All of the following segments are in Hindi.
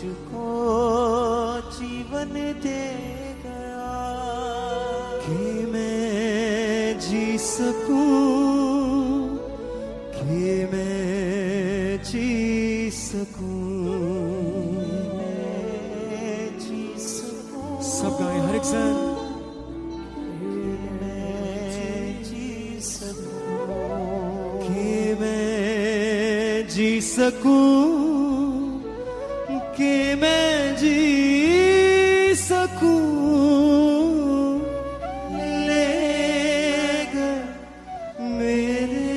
मुझको जीवन दे गया कि मैं जी सकूं, कि मैं जी सकूं, मैं जी सकूं। सब गाएं हर एक सन। जी सकूं, कि मैं जी सकूं, ले गए मेरे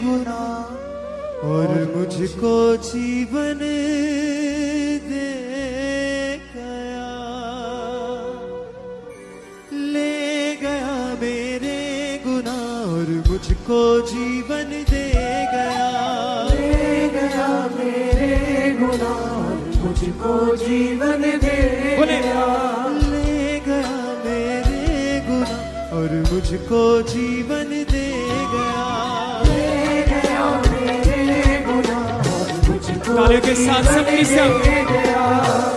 गुनाह और मुझको जीवन दे गया, ले गया मेरे गुनाह और मुझको जीवन दे गया, मेरे गुनाह मुझको जीवन दे गया, ले गया मेरे गुनाह और मुझको जीवन दे गया, ले गया मेरे गुनाह मुझको तालियों के साथ सबके साथ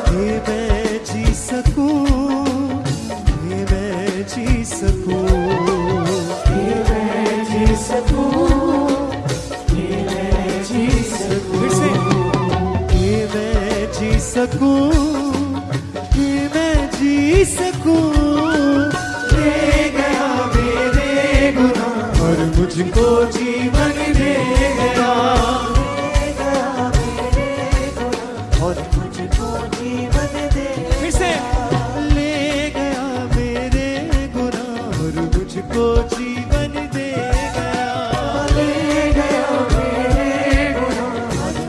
कि मैं जी सकूं, कि मैं जी सकूं, कि मैं जी सकूं, कि मैं जी सकूं, फिर से कि मैं जी सकूं, कि मैं जी सकूं, ले गया मेरे गुनाह और मुझको जीवन दे गया, ले गया मेरे गुनाह और मुझको जीवन दे फिर से ले गया मेरे गुनाह और मुझको जीवन दे गया, ले गया मेरे गुनाह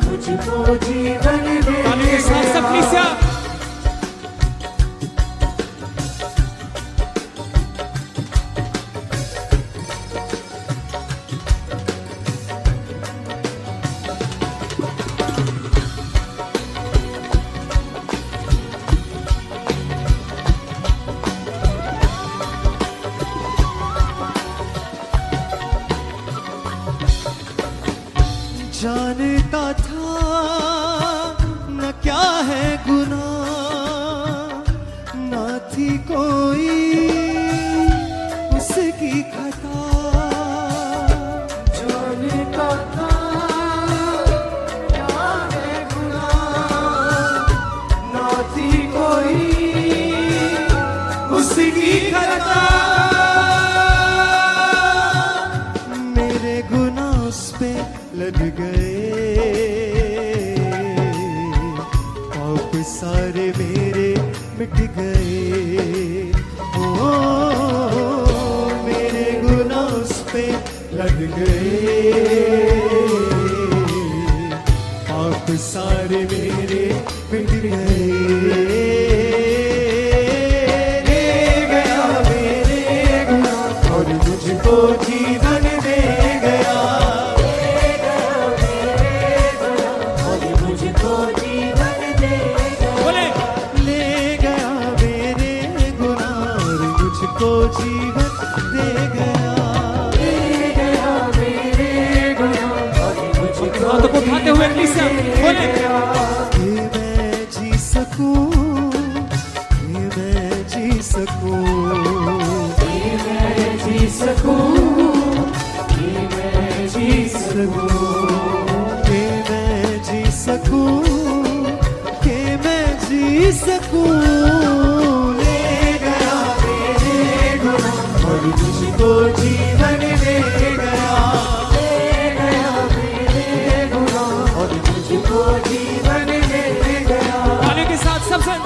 मुझको जीवन दे तालियों के साथ सबके साथ जानता था न क्या है गुनाह, न थी कोई उसकी खता, जानता था क्या है गुनाह, ना थी कोई उसकी खता, मेरे गुनाह उस पे लग गए, पाप सारे मेरे मिट गए, ओ मेरे गुनाह उस पे लग गए, पाप सारे मेरे मिट गए, ले गया मेरे गुनाह और मुझको जीवन दे गया, मुझको जीवन दे बोले ले गया मेरे गुनाह और मुझको जीवन दे गया, ले गया मेरे गुनाह मुझको हाथों को उठाते हुए कलीसिया बोले कि मैं जी सकूं, कि मैं जी सकूं, कि मैं जी सकूं, कि मैं जी सकूं, कि मैं जी सकूं, कि मैं जी सकूं, ले गया मेरे गुनाह और मुझको जीवन दे गया, ले गया मेरे गुनाह और मुझको जीवन दे गया, तालियों के साथ सब सन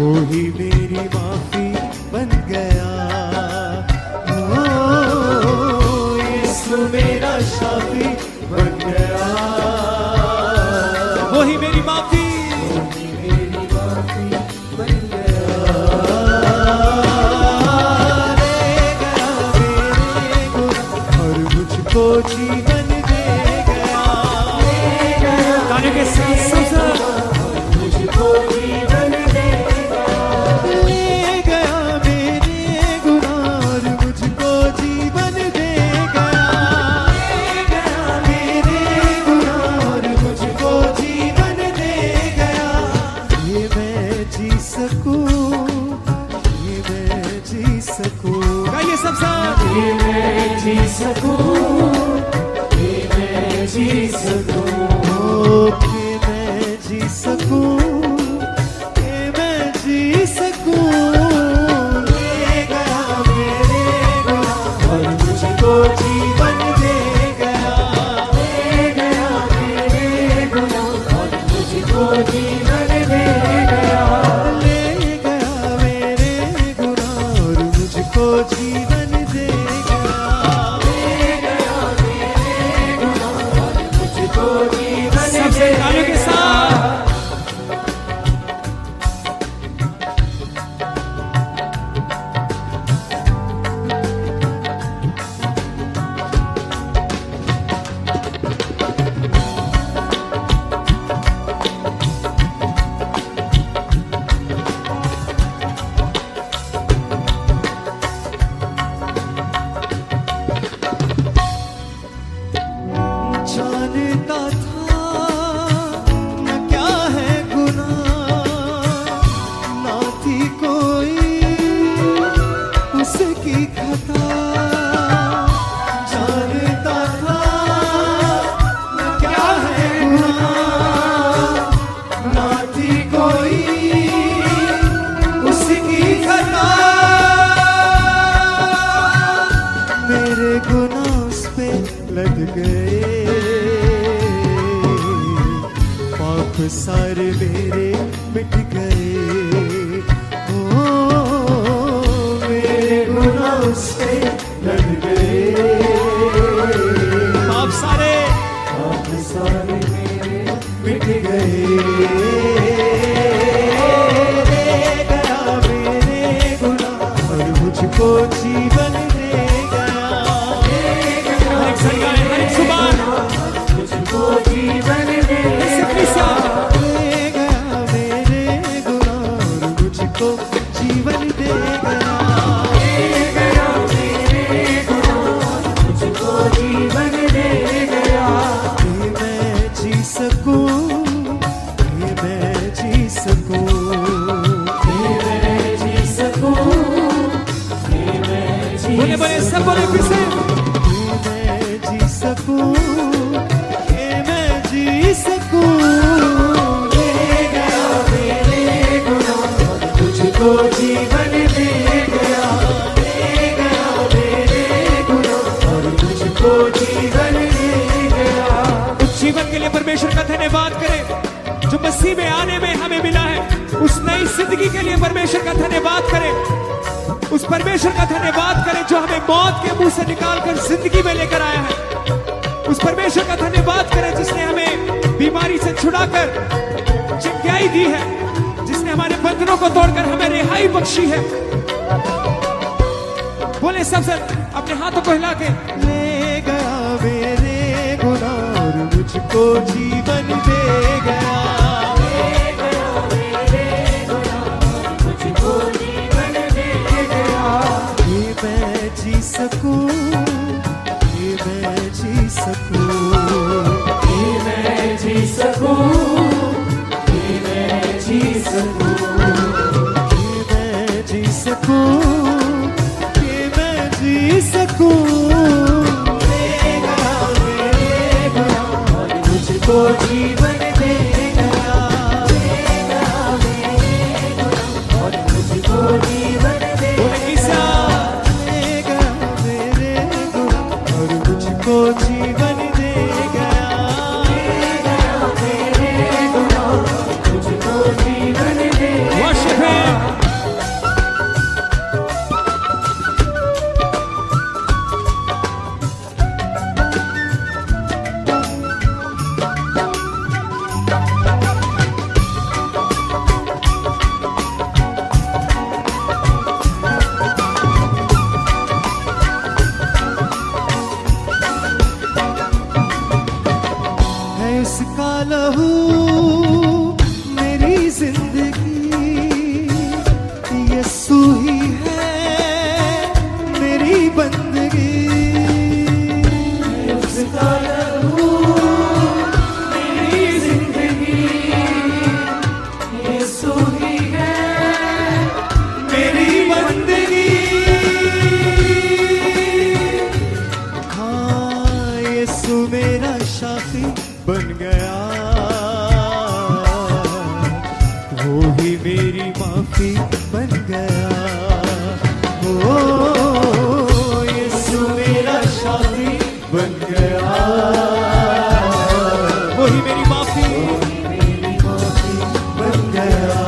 वो ही मेरी माफी बन गया। ओ यीशु मेरा शाफी बन गया। वो ही मेरी माफी मेरी माफी बन गया। ले गया मेरे गुनाह और मुझको जीवन दे गया। गाने के साथ सब मुझको जीवन दे गया। ले गया मेरे गुनाह और मुझको जीवन दे गया। ले गया मेरे गुनाह और मुझको जीवन दे गया। ये मैं जी सकूं, ये मैं जी सकूं। गाइए सब साथ। ये मैं जी सकूं, ये मैं जी सकूं, ओ कि मैं जी सकूं, कि मैं जी सकूं। ले गया मेरे गुनाह और मुझको जीवन दे गया। ले गया मेरे गुनाह और मुझको जीवन दे गया। ले गया मेरे गुनाह और मुझको जीवन दे गया। ले गया मेरे गुनाह और मुझको जीवन सबसे दे गाने के साथ। जानता था न क्या है गुनाह, ना थी कोई उसकी खता। जानता था न क्या है गुनाह, ना थी कोई उसकी खता। मेरे गुनाह उस पे लद गए, पाप सारे मेरे मिट गए। ओ मेरे गुनाह उस पे लद गए, आप सारे पाप सारे मेरे मिट गए। ले गया मेरे गुनाह और मुझको जीवन दे गया। हर एक संग गाए, हर एक जुबान। मुझको जीवन दे कलीसिया। ले गया मेरे गुनाह और मुझको जीवन दे गया। ले गया मेरे गुनाह और मुझको जीवन दे गया। ये मैं जी सकूं, ये मैं जी सकूं। ये मैं जी सकूं, ये मैं जी बोले बोले सब बोले फिर से। ये मैं जी सकूं, ये मैं जी सकूं। ले गया मेरे गुनाह और मुझको जीवन दे गया। ले गया मेरे गुनाह और मुझको जीवन दे गया। उस जीवन के लिए परमेश्वर का धन्यवाद करें जो मसीह में आने में हमें मिला है। उस नई जिंदगी के लिए परमेश्वर का धन्यवाद करें। उस परमेश्वर का धन्यवाद करें जो हमें मौत के मुंह से निकालकर जिंदगी में लेकर आया है। उस परमेश्वर का धन्यवाद करें जिसने हमें बीमारी से छुड़ाकर चिंगाई दी है, जिसने हमारे बंधनों को तोड़कर हमें रिहाई बख्शी है। बोले सब अपने हाथों को हिला के। ले गया मेरे गुनाह और मुझको जीवन दे गया। ले गया मेरे गुनाह और मुझको जीवन दे गया। ये मैं जी सकूं, ये मैं जी सकूं। ये मैं जी सकूं, ये मैं जी सकूं, ये मैं जी सकूं, ये मैं जी सकूं। ले गया मेरे गुनाह और मुझको जीवन दे गया। ले गया मेरे गुनाह और मुझको जीवन दे गया। ले गया मेरे गुनाह और मुझको जीवन दे गया। गया मेरे गुनाह और मुझको जीवन दे वही मेरी माफी बन गया। ओ यीशु मेरा शाफी बन गया, वही मेरी माफी बन गया।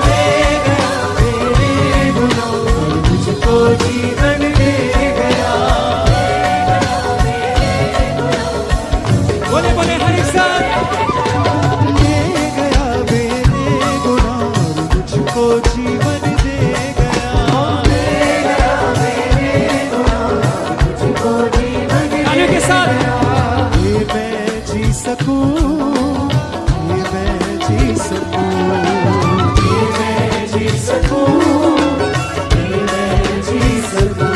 ले गया मेरे गुनाह और मुझको जीवन दे गया। बोले बोले हर एक साथ। ले गया मेरे गुनाह और मुझको जीवन दे गया। ले गया मेरे गुनाह और मुझको जीवन दे तालियों के साथ। गया। ये मैं जी सकूं, ये मैं जी सकूं, ये मैं जी सकूं, ये मैं जी सकूं,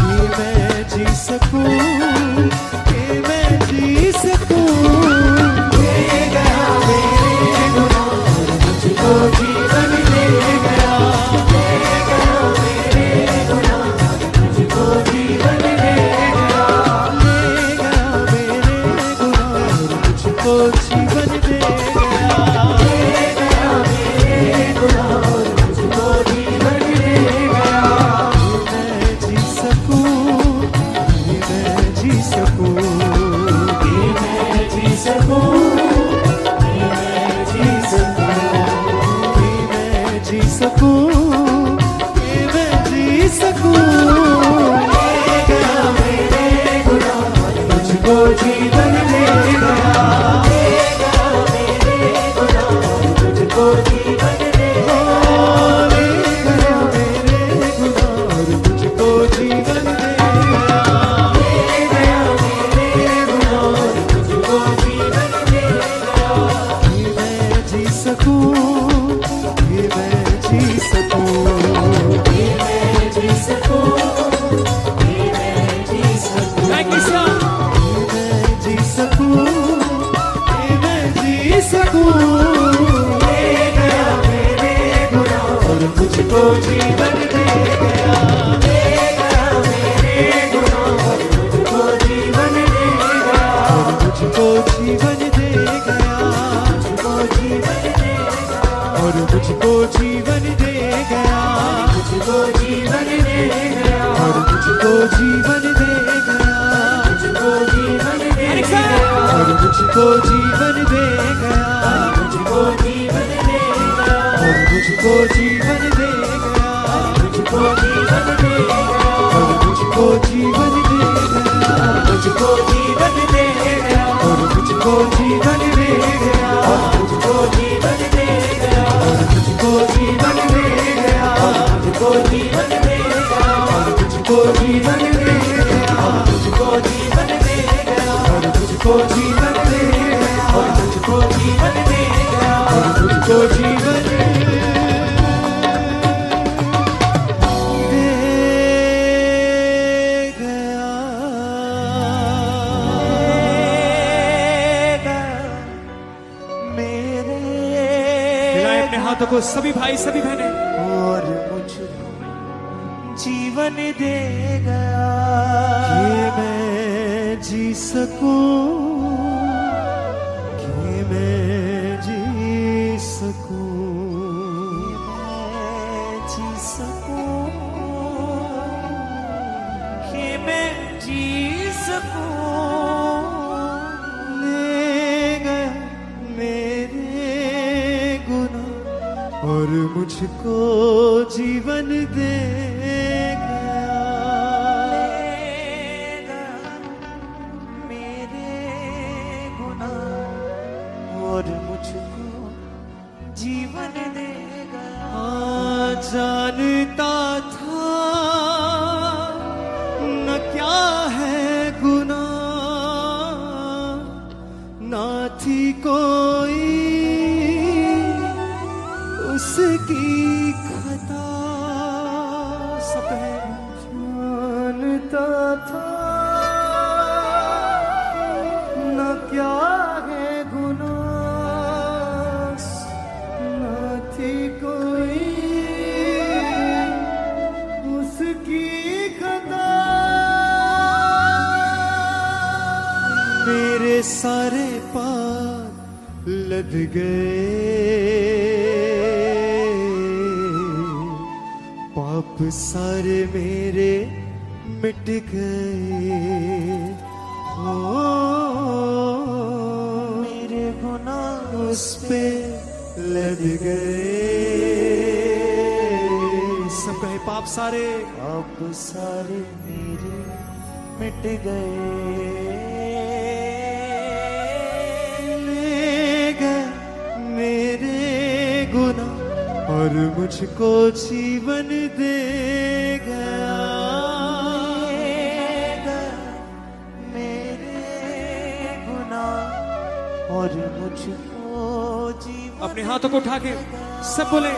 ये मैं जी सकूं, ये मैं जी सकूं। ले गया मेरे गुनाह और मुझको जीवन दे गया। ले गया मेरे गुनाह और मुझको जीवन दे गया। ले गया मेरे गुनाह और मुझको जीवन दे गया। ले गया मेरे गुनाह और मुझको जीवन दे गया। ये मैं जी सकूं, ये मैं जी सकूं, ये मैं जी सकूं, ये मैं जी सकूं, ये मैं जी सकूं, ये मैं जी सकूं। ले गया मेरे गुनाह और मुझको जीवन दे गया। ले गया मेरे गुनाह और मुझको जीवन दे गया। ले गया मेरे गुनाह और मुझको जीवन दे गया। ले गया मेरे गुनाह और मुझको जीवन दे गया। ये मैं जी सकूं, ये मैं जी सकूं, ये मैं जी सकूं, ये मैं जी सकूं। Thank you sir. ये मैं जी सकूं, ये मैं जी सकूं। ले गया मेरे गुनाह और मुझको जीवन दे गया। ले गया मेरे गुनाह और मुझको जीवन दे गया। और मुझको जीवन दे गया, मुझको जीवन दे गया। और मुझको जीवन दे गया, मुझको जीवन दे गया। और मुझको जीवन दे गया, मुझको जीवन दे हर एक गया। साथ। और मुझको जीवन दे गया, मुझको जीवन दे गया। और मुझको जीवन दे गया, मुझको जीवन दे गया। और मुझको जीवन दे गया, मुझको जीवन दे गया। और मुझको जीवन दे गया, मुझको जीवन दे गया। और मुझको जीवन दे गया, मुझको जीवन दे गया। और मुझको जीवन दे गया, मुझको जीवन दे गया। और मुझको जीवन दे गया, और मुझको जीवन दे गया। और मुझको जीवन दे गया। मिलाएं अपने हाथों को सभी भाई सभी बहनें। और मुझको जीवन दे गया। कि मैं जी सकूं, कि मैं जी सकूं, मैं जी सकूं, कि मैं जी सकूं। ले गया मेरे गुनाह और मुझको जीवन दे गया। ले गया मेरे गुनाह और मुझको जीवन दे गया। जानता था न क्या है गुनाह, ना थी कोई उसकी खता। सब है जानता था न क्या है गुनाह, न थी कोई उसकी खता। मेरे सारे पाप लद गए, पाप सारे मेरे मिट गए। ओ मेरे गुनाह उस पे लद गए। सब कहे पाप सारे, पाप सारे मेरे मिट गए। ले गए मेरे गुनाह और मुझको जीवन दे गया। ले गए मेरे गुनाह और मुझको जीवन। अपने हाथों को उठा के सब बोले,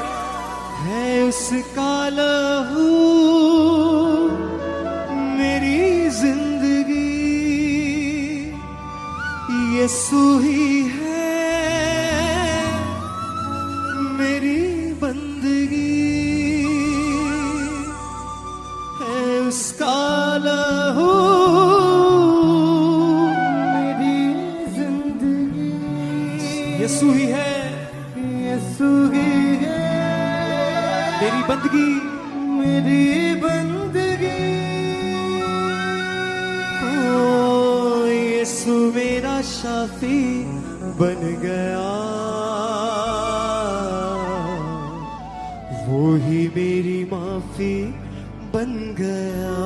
है उसका लहू मेरी जिंदगी, यीशु ही है मेरी बंदगी। है उसका लहू मेरी जिंदगी, यीशु ही है यीशु ही है मेरी बंदगी, मेरी बंदगी। ओ यीशु मेरा शाफी बन गया, वो ही मेरी माफी बन गया।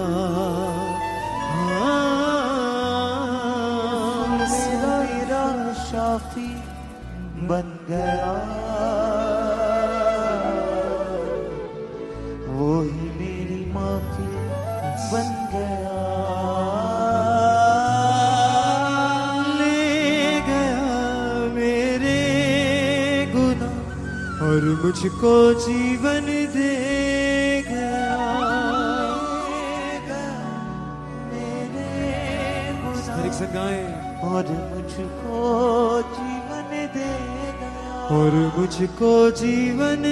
हाँ, मेरा शाफी बन गया, वो ही मेरी माफी बन गया। ले गया मेरे गुनाह और मुझको जीवन दे गया। मेरे हर एक संग गाएं, और मुझको जीवन दे गया, और मुझको जीवन